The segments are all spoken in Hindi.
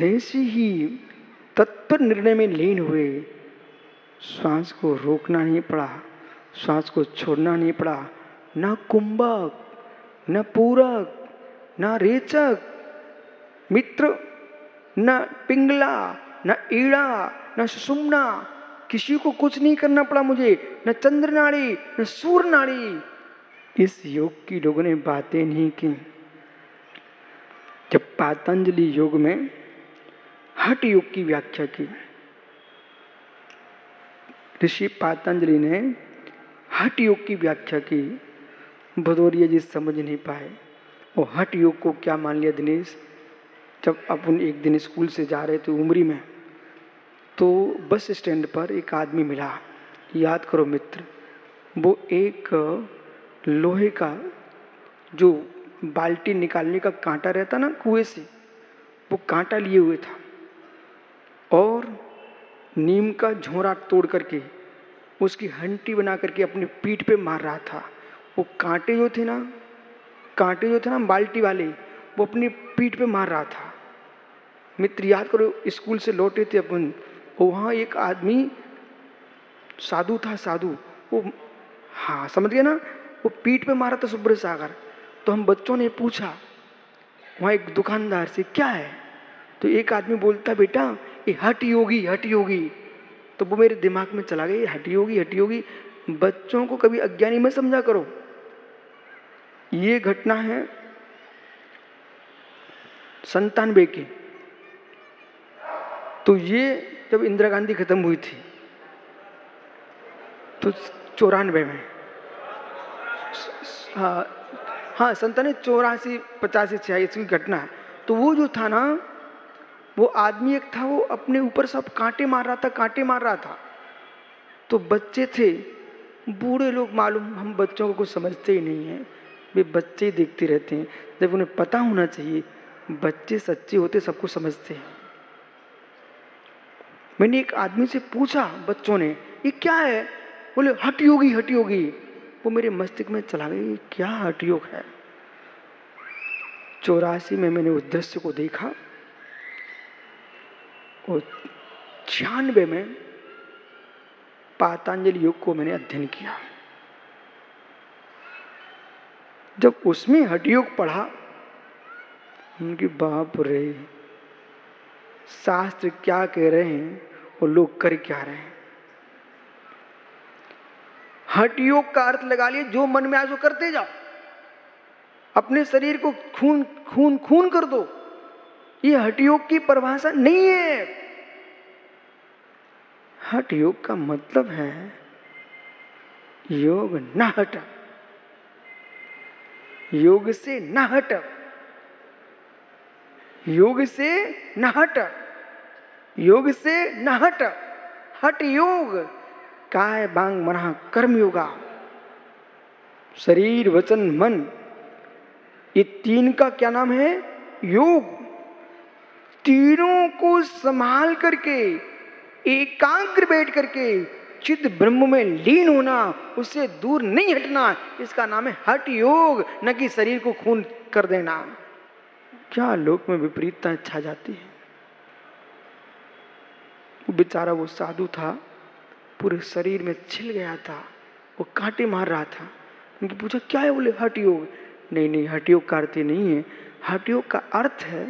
जैसे ही तत्पर निर्णय में लीन हुए, श्वास को रोकना नहीं पड़ा, श्वास को छोड़ना नहीं पड़ा। न कुंभक, न पूरक, न रेचक, मित्र, न पिंगला, न ईड़ा, न सुषुम्ना, किसी को कुछ नहीं करना पड़ा मुझे, न चंद्र नाड़ी, न सूर्य नाड़ी। इस योग की लोगों ने बातें नहीं की। जब पातंजलि योग में हठ योग की व्याख्या की, ऋषि पातंजलि ने हठ योग की व्याख्या की, भदौरिया जी समझ नहीं पाए। वो हठ योग को क्या मान लिया दिनेश? जब अपन एक दिन स्कूल से जा रहे थे उमरी में, तो बस स्टैंड पर एक आदमी मिला, याद करो मित्र, वो एक लोहे का जो बाल्टी निकालने का कांटा रहता ना कुएं से, वो कांटा लिए हुए था और नीम का झोरा तोड़ करके उसकी हंटी बना करके अपनी पीठ पे मार रहा था। वो कांटे जो थे ना बाल्टी वाले, वो अपनी पीठ पे मार रहा था। मित्र याद करो, स्कूल से लौटे थे अपन, वहाँ एक आदमी साधु था, साधु, वो हाँ समझ गया ना, वो पीठ पे मारा था सुब्र सागर। तो हम बच्चों ने पूछा वहाँ एक दुकानदार से, क्या है? तो एक आदमी बोलता, बेटा ये हठ योगी, हठ योगी। तो वो मेरे दिमाग में चला गया, हठ योगी, हठ योगी। बच्चों को कभी अज्ञानी मत समझा करो। ये घटना है 97 की। तो ये जब इंदिरा गांधी खत्म हुई थी, तो 94 में, हाँ 97, 84, 85, 86 की घटना है। तो वो जो था ना, वो आदमी एक था, वो अपने ऊपर सब कांटे मार रहा था, कांटे मार रहा था। तो बच्चे थे, बूढ़े लोग मालूम, हम बच्चों को कुछ समझते ही नहीं है, वे बच्चे ही देखते रहते हैं। जब उन्हें पता होना चाहिए, बच्चे सच्चे होते सबको समझते हैं। मैंने एक आदमी से पूछा, बच्चों ने, ये क्या है? बोले हठ योगी, हठ योगी। वो मेरे मस्तिष्क में चला गया, ये क्या हठ योग है? 84 में मैंने उस दृश्य को देखा और 96 में पातंजलि योग को मैंने अध्ययन किया। जब उसमें हठ योग पढ़ा, उनकी बाप रे, शास्त्र क्या कह रहे हैं और लोग कर क्या रहे हैं। हठ योग का अर्थ लगा लिए, जो मन में आए सो करते जाओ, अपने शरीर को खून खून खून कर दो। ये हठ योग की परिभाषा नहीं है। हठ योग का मतलब है योग न हट, योग से न हट, योग से न हट, योग से न हट। हठ योग काय बांग मना कर्म योगा, शरीर वचन मन, ये तीन का क्या नाम है? योग। तीनों को संभाल करके, एकाग्र बैठ करके चित्त ब्रह्म में लीन होना, उससे दूर नहीं हटना, इसका नाम है हठ योग, न कि शरीर को खून कर देना। क्या लोक में विपरीतता छा जाती है। वो बेचारा, वो साधु था, पूरे शरीर में छिल गया था, वो कांटे मार रहा था। उनकी पूछा क्या है? बोले हठ योग। नहीं नहीं, हठ योग का अर्थ नहीं है। हठ योग का अर्थ है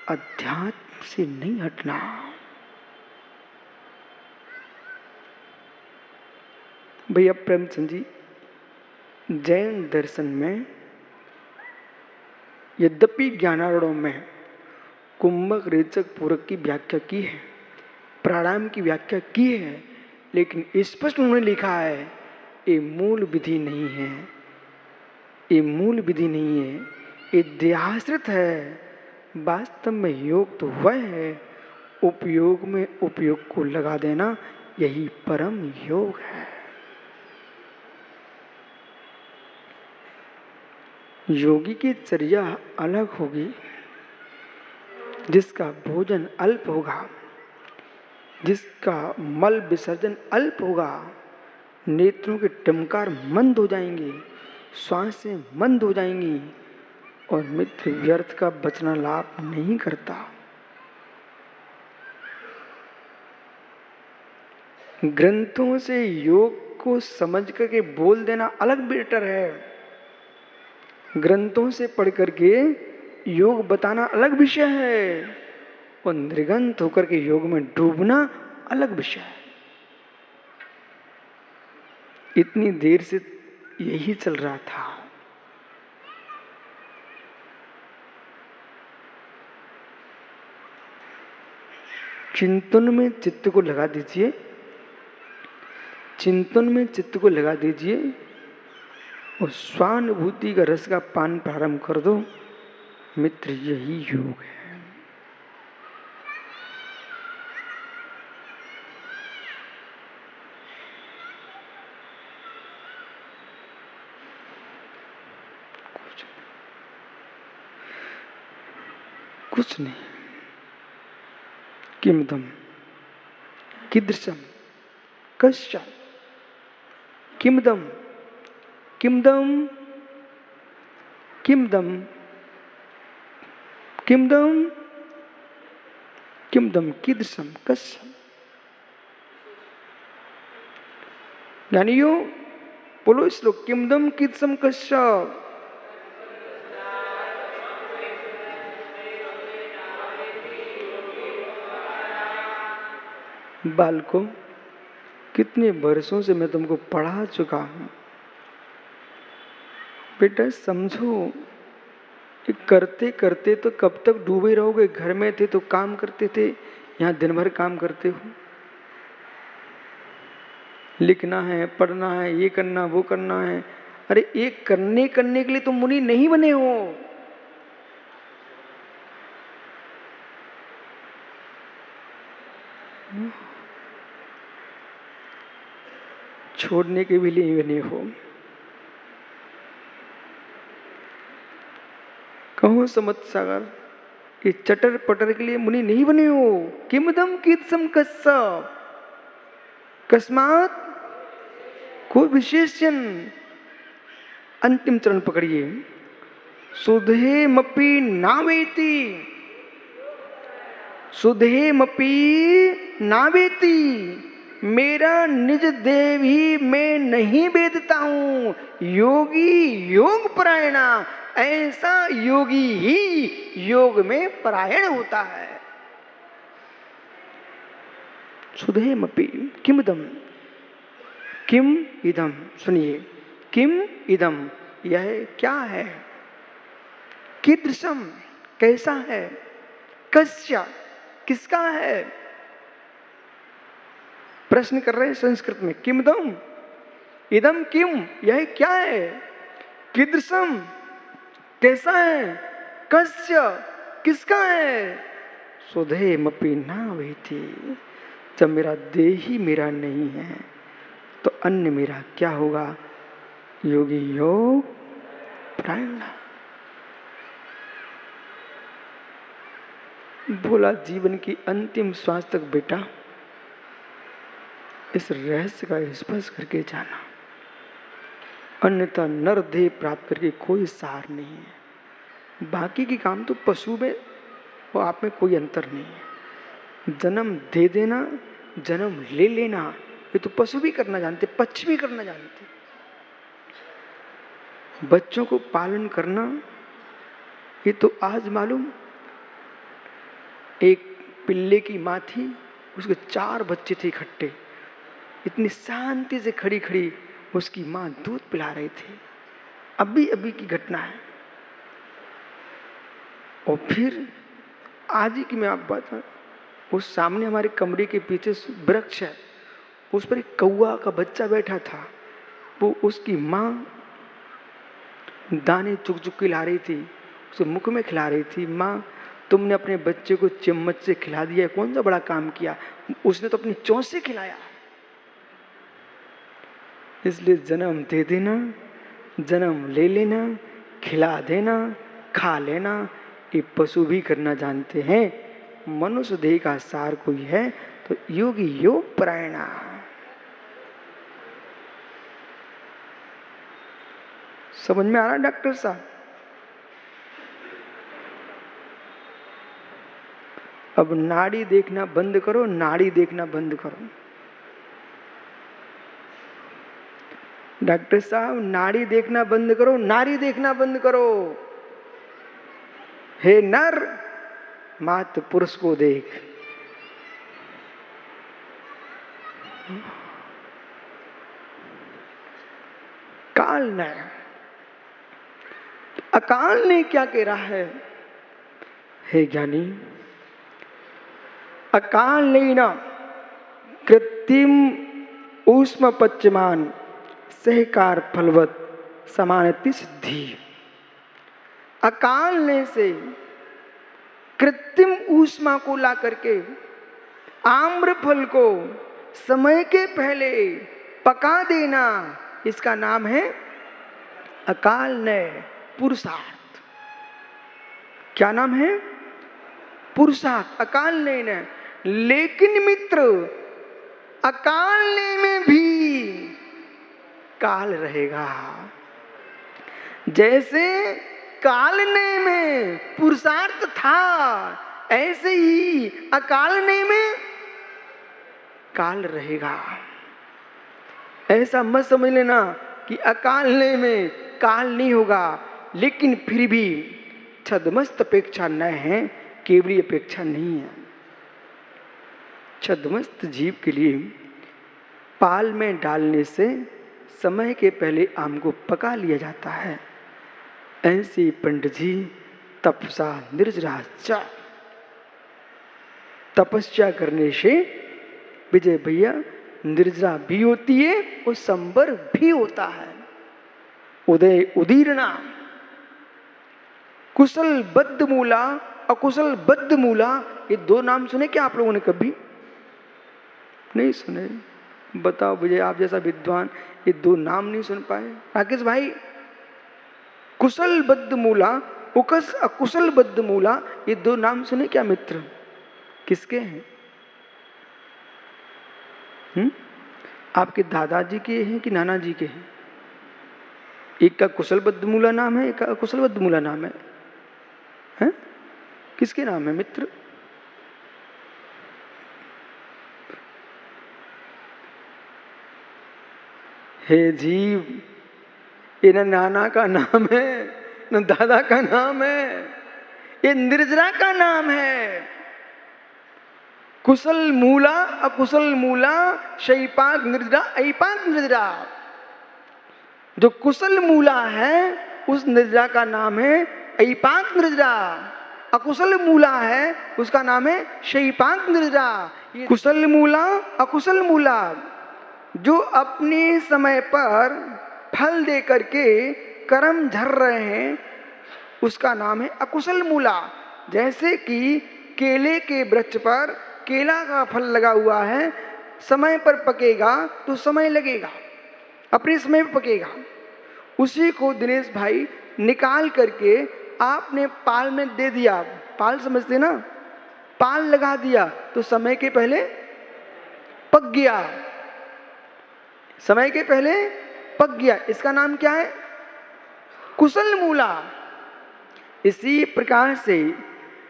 अध्यात्म से नहीं हटना। भैया प्रेमचंद जी, जैन दर्शन में यद्यपि ज्ञानारूढ़ों में कुंभक, रेचक, पूरक की व्याख्या की है, प्राणायाम की व्याख्या की है, लेकिन स्पष्ट उन्होंने लिखा है ये मूल विधि नहीं है, ये मूल विधि नहीं है, ये देहाश्रित है। वास्तव में योग तो वह है, उपयोग में उपयोग को लगा देना, यही परम योग है। योगी की चर्या अलग होगी, जिसका भोजन अल्प होगा, जिसका मल विसर्जन अल्प होगा, नेत्रों के टमकार मंद हो जाएंगे, श्वासें मंद हो जाएंगी और मित्र व्यर्थ का बचना लाभ नहीं करता। ग्रंथों से योग को समझ करके बोल देना अलग बेटर है, ग्रंथों से पढ़ करके योग बताना अलग विषय है, और निर्ग्रंथ होकर के योग में डूबना अलग विषय है। इतनी देर से यही चल रहा था। चिंतन में चित्त को लगा दीजिए, चिंतन में चित्त को लगा दीजिए और स्वानुभूति का रस का पान प्रारंभ कर दो। मित्र, यही योग है। कुछ नहीं। किमदम कीदृशम कस्य किमदम किमदम किमदम किमदम किमदम कीदृशम कस्य। ज्ञानियों बोलो इस श्लोक, किमदम कीदृशम कस्य। बालकों, कितने वर्षों से मैं तुमको पढ़ा चुका हूं। बेटा समझो, करते करते तो कब तक डूबे रहोगे। घर में थे तो काम करते थे, यहाँ दिन भर काम करते हो। लिखना है, पढ़ना है, ये करना वो करना है। अरे एक करने के लिए तुम मुनि नहीं बने हो। छोड़ने के भी लिए बने हो। कहो समत सागर, ये चटर पटर के लिए मुनि नहीं बने हो। किमदम कीदृशम कस्य, कस्मात, कोई विशेषण। अंतिम चरण पकड़िए, सुधेमपि नावेति, सुधेमपि नावेति, मेरा निज देव ही मैं नहीं वेदता हूं। योगी योग परायणा, ऐसा योगी ही योग में परायण होता है। सुधेमपि किमदम, किम इदम, सुनिए, किम इदम, यह क्या है, कीदृशम, कैसा है, कस्य, किसका है। प्रश्न कर रहे हैं संस्कृत में। किमदम, इदम किम, यह क्या है, कीदृशम, कैसा है, कस्य, किसका है। सुधेमपि नावेति, जब मेरा देह ही मेरा नहीं है तो अन्य मेरा क्या होगा। योगी योग परायण। बोला जीवन की अंतिम श्वास तक बेटा इस रहस्य का स्पर्श करके जाना, अन्यथा नर देह प्राप्त करके कोई सार नहीं है। बाकी के काम तो पशु में और आप में कोई अंतर नहीं है। जन्म दे देना, जन्म ले लेना, ये तो पशु भी करना जानते, पक्षी भी करना जानते। बच्चों को पालन करना, ये तो आज मालूम। एक पिल्ले की माँ थी, उसके 4 बच्चे थे इकट्ठे। इतनी शांति से खड़ी खड़ी उसकी माँ दूध पिला रही थी। अभी अभी की घटना है। और फिर आज ही की मैं आप बात, उस सामने हमारे कमरे के पीछे वृक्ष है, उस पर एक कौवा का बच्चा बैठा था। वो उसकी माँ दाने चुग चुग के ला रही थी, उसे मुख में खिला रही थी। माँ, तुमने अपने बच्चे को चम्मच से खिला दिया, कौन सा बड़ा काम किया। उसने तो अपनी चोंच से खिलाया। इसलिए जन्म दे देना, जन्म ले लेना, खिला देना, खा लेना, ये पशु भी करना जानते हैं। मनुष्य देह का सार कोई है तो योगी योग परायणा। समझ में आ रहा डॉक्टर साहब। अब नाड़ी देखना बंद करो, नाड़ी देखना बंद करो। डॉक्टर साहब नाड़ी देखना बंद करो, नारी देखना बंद करो। हे नर, मात्र पुरुष को देख। काल ने, अकाल ने क्या कह रहा है? हे ज्ञानी, अकाल ने न कृत्रिम ऊष्म पच्यमान सहकार फलवत समानति सिद्धि। अकाल ने से कृत्रिम ऊष्मा को ला करके आम्र फल को समय के पहले पका देना, इसका नाम है अकाल ने पुरुषार्थ। क्या नाम है? पुरुषार्थ, अकाल ने। लेकिन मित्र, अकाल ने में भी काल रहेगा। जैसे कालने में पुरुषार्थ था, ऐसे ही अकालने में काल रहेगा। ऐसा मत समझ लेना कि अकालने में काल नहीं होगा, लेकिन फिर भी छद्मस्त अपेक्षा न है, केवली अपेक्षा नहीं है। छद्मस्त जीव के लिए पाल में डालने से समय के पहले आम को पका लिया जाता है। ऐसे पंडित जी तपसा निर्जरा, तपस्या करने से विजय भैया निर्जरा भी होती है और संबर भी होता है। उदय उदीर्णा, कुशल बद्ध मूला, अकुशल बद्ध मूला, ये दो नाम सुने क्या आप लोगों ने? कभी नहीं सुने? बताओ विजय, आप जैसा विद्वान ये दो नाम नहीं सुन पाए? राकेश भाई, कुशल बद्ध मूला, अकुशल बद्ध मूला, ये दो नाम सुने क्या मित्र? किसके हैं? आपके दादाजी के हैं कि नाना जी के हैं? एक का कुशल बद्ध मूला नाम है, एक का अकुशल बद्ध मूला नाम है, हैं? किसके नाम है मित्र? हे जीव, ये न नाना का नाम है न दादा का नाम है, ये निर्जरा का नाम है। कुशल मूला, अकुशल मूला, शैपाक निर्जरा, ऐपाक निर्जरा। जो कुशल मूला है उस निर्जरा का नाम है ऐपाक निर्जरा, अकुशल मूला है उसका नाम है शैपाक निर्जरा। कुशल मूला, अकुशल मूला जो अपने समय पर फल दे करके कर्म झर रहे हैं, उसका नाम है अकुशल मूला। जैसे कि केले के वृक्ष पर केला का फल लगा हुआ है, समय पर पकेगा तो समय लगेगा, अपने समय पर पकेगा। उसी को दिनेश भाई निकाल करके आपने पाल में दे दिया, पाल समझते ना, पाल लगा दिया तो समय के पहले पक गया, समय के पहले पक गया। इसका नाम क्या है? कुशल मूला। इसी प्रकार से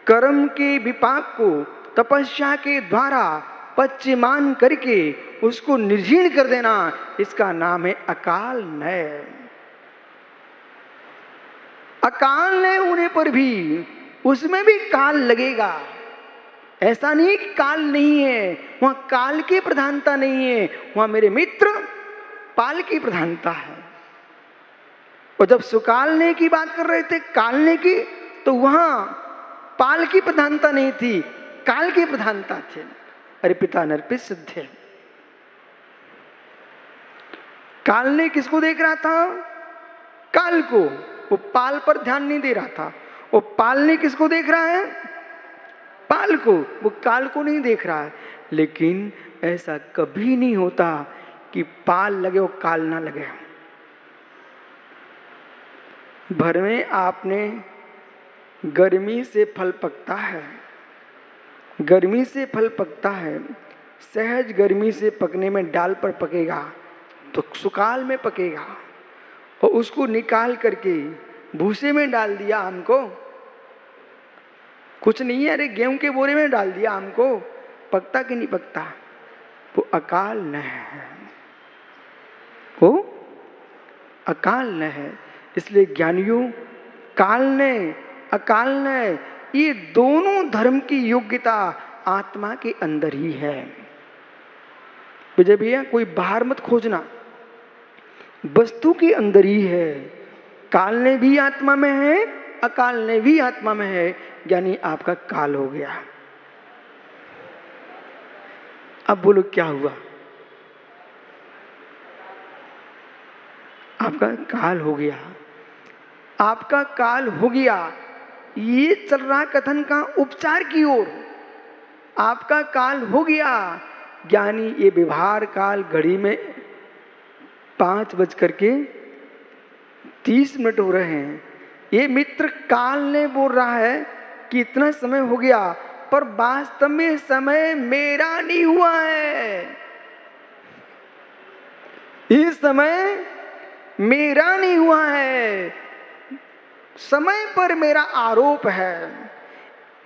कर्म के विपाक को तपस्या के द्वारा पच्यमान करके उसको निर्जीर्ण कर देना, इसका नाम है अकाल नय। अकाल नय होने पर भी उसमें भी काल लगेगा। ऐसा नहीं कि काल नहीं है, वहां काल की प्रधानता नहीं है, वहां मेरे मित्र पाल की प्रधानता है। और जब सुकालने की बात कर रहे थे, कालने की, तो वहां पाल की प्रधानता नहीं थी, काल की प्रधानता थी। अरे पिता नरपित सिद्धे। काल ने किसको देख रहा था? काल को। वो पाल पर ध्यान नहीं दे रहा था। वो पाल ने किसको देख रहा है? पाल को। वो काल को नहीं देख रहा है। लेकिन ऐसा कभी नहीं होता कि पाल लगे और काल ना लगे। भर में आपने गर्मी से फल पकता है, गर्मी से फल पकता है, सहज गर्मी से पकने में डाल पर पकेगा तो सुकाल में पकेगा, और उसको निकाल करके भूसे में डाल दिया आम को, कुछ नहीं है, अरे गेहूं के बोरे में डाल दिया आम को, पकता कि नहीं पकता? वो अकाल न है, वो अकाल है। इसलिए ज्ञानियों, कालने अकालने ये दोनों धर्म की योग्यता आत्मा के अंदर ही है। विजय भैया, कोई बाहर मत खोजना, वस्तु के अंदर ही है। कालने भी आत्मा में है, अकालने भी आत्मा में है, यानी आपका काल हो गया। अब बोलो क्या हुआ? आपका काल हो गया, आपका काल हो गया। ये चल रहा कथन का उपचार की ओर। आपका काल हो गया, यानी ये व्यवहार काल घड़ी में 5:30 हो रहे हैं। ये मित्र काल ने बोल रहा है कि इतना समय हो गया, पर वास्तव में समय मेरा नहीं हुआ है। ये समय मेरा नहीं हुआ है, समय पर मेरा आरोप है।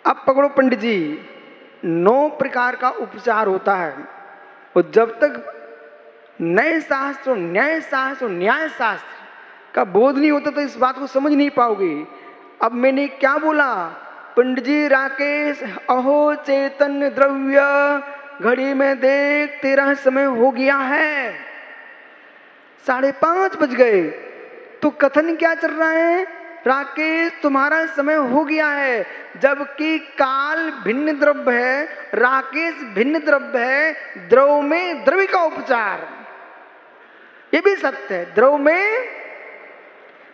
अब पकड़ो पंडित जी, 9 प्रकार का उपचार होता है, और जब तक नए शास्त्र, न्याय शास्त्र, न्याय शास्त्र का बोध नहीं होता तो इस बात को समझ नहीं पाओगे। अब मैंने क्या बोला? पंडित जी राकेश, अहो चैतन्य द्रव्य, घड़ी में देख तेरा समय हो गया है, 5:30 बज गए। तो कथन क्या चल रहा है? राकेश तुम्हारा समय हो गया है, जबकि काल भिन्न द्रव्य है, राकेश भिन्न द्रव्य है। द्रव में द्रव्य का उपचार, ये भी सत्य है, द्रव में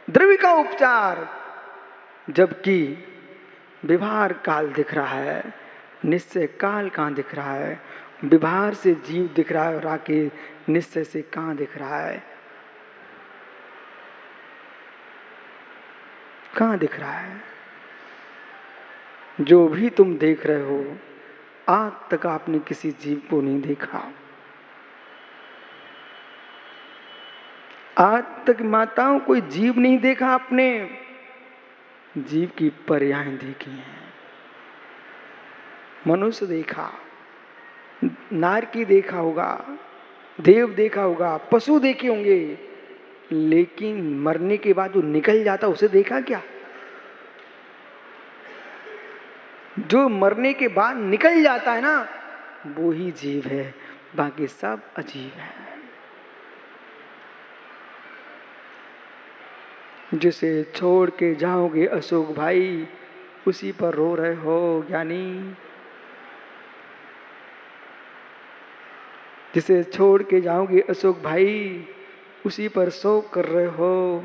द्रव्य का उपचार। जबकि व्यवहार काल दिख रहा है, निश्चय काल कहाँ दिख रहा है? व्यवहार से जीव दिख रहा है, राकेश निश्चय से कहाँ दिख रहा है? कहाँ दिख रहा है? जो भी तुम देख रहे हो, आज तक आपने किसी जीव को नहीं देखा। आज तक माताओं कोई जीव नहीं देखा आपने, जीव की पर्यायें देखी हैं। मनुष्य देखा, नारकी देखा होगा, देव देखा होगा, पशु देखे होंगे, लेकिन मरने के बाद जो निकल जाता उसे देखा क्या? जो मरने के बाद निकल जाता है ना, वो ही जीव है, बाकी सब अजीब है। जिसे छोड़ के जाओगे अशोक भाई, उसी पर रो रहे हो ज्ञानी। जिसे छोड़ के जाओगे अशोक भाई, उसी पर शोक कर रहे हो।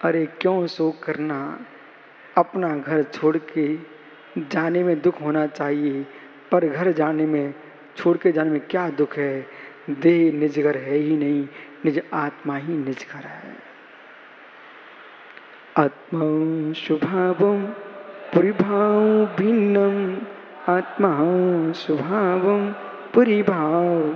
अरे क्यों शोक करना? अपना घर छोड़ के जाने में दुख होना चाहिए, पर घर जाने में, छोड़ के जाने में क्या दुख है? देह निज घर है ही नहीं, निज आत्मा ही निज घर है। आत्मा स्वभावं परिभाव भिन्नम, आत्मा स्वभावं परिभाव